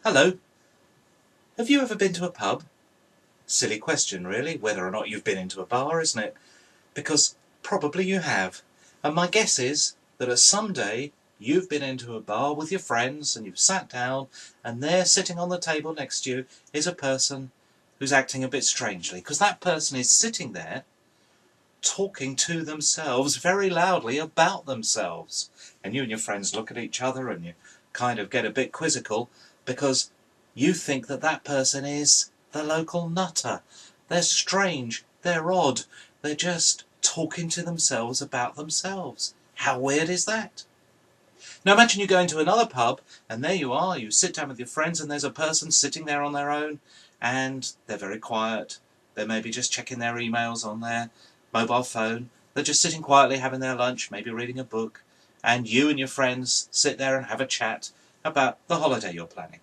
Hello. Have you ever been to a pub? Silly question, really, whether or not you've been into a bar, isn't it? Because probably you have. And my guess is that at some day you've been into a bar with your friends and you've sat down and there sitting on the table next to you is a person who's acting a bit strangely, because that person is sitting there talking to themselves very loudly about themselves. And you and your friends look at each other and you kind of get a bit quizzical because you think that that person is the local nutter. They're strange, they're odd, they're just talking to themselves about themselves. How weird is that? Now imagine you go into another pub and there you are, you sit down with your friends and there's a person sitting there on their own and they're very quiet. They're maybe just checking their emails on their mobile phone. They're just sitting quietly having their lunch, maybe reading a book, and you and your friends sit there and have a chat about the holiday you're planning.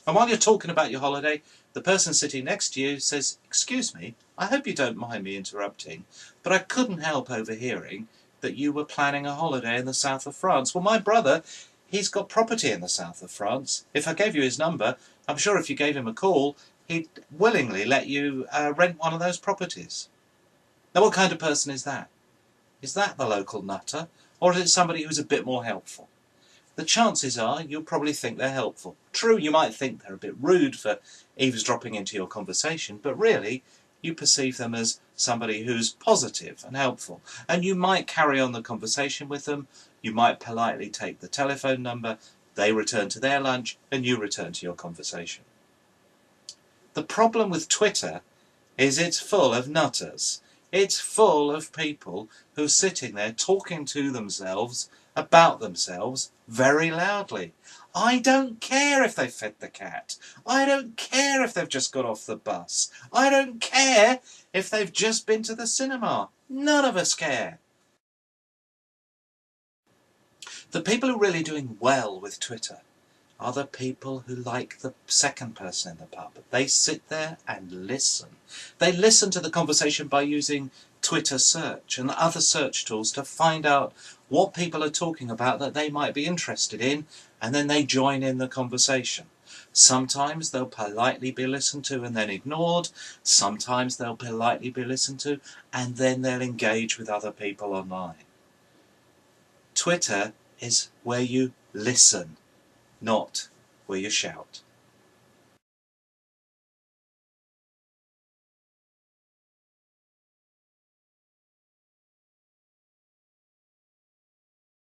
And while you're talking about your holiday, the person sitting next to you says, "Excuse me, I hope you don't mind me interrupting, but I couldn't help overhearing that you were planning a holiday in the south of France. Well, my brother, he's got property in the south of France. If I gave you his number, I'm sure if you gave him a call, he'd willingly let you rent one of those properties." Now, what kind of person is that? Is that the local nutter, or is it somebody who's a bit more helpful? The chances are you'll probably think they're helpful. True, you might think they're a bit rude for eavesdropping into your conversation, but really you perceive them as somebody who's positive and helpful. And you might carry on the conversation with them, you might politely take the telephone number, they return to their lunch, and you return to your conversation. The problem with Twitter is it's full of nutters. It's full of people who are sitting there talking to themselves about themselves very loudly. I don't care if they fed the cat. I don't care if they've just got off the bus. I don't care if they've just been to the cinema. None of us care. The people who are really doing well with Twitter are the people who like the second person in the pub. They sit there and listen. They listen to the conversation by using Twitter search and other search tools to find out what people are talking about that they might be interested in, and then they join in the conversation. Sometimes they'll politely be listened to and then ignored. Sometimes they'll politely be listened to and then they'll engage with other people online. Twitter is where you listen, not where you shout.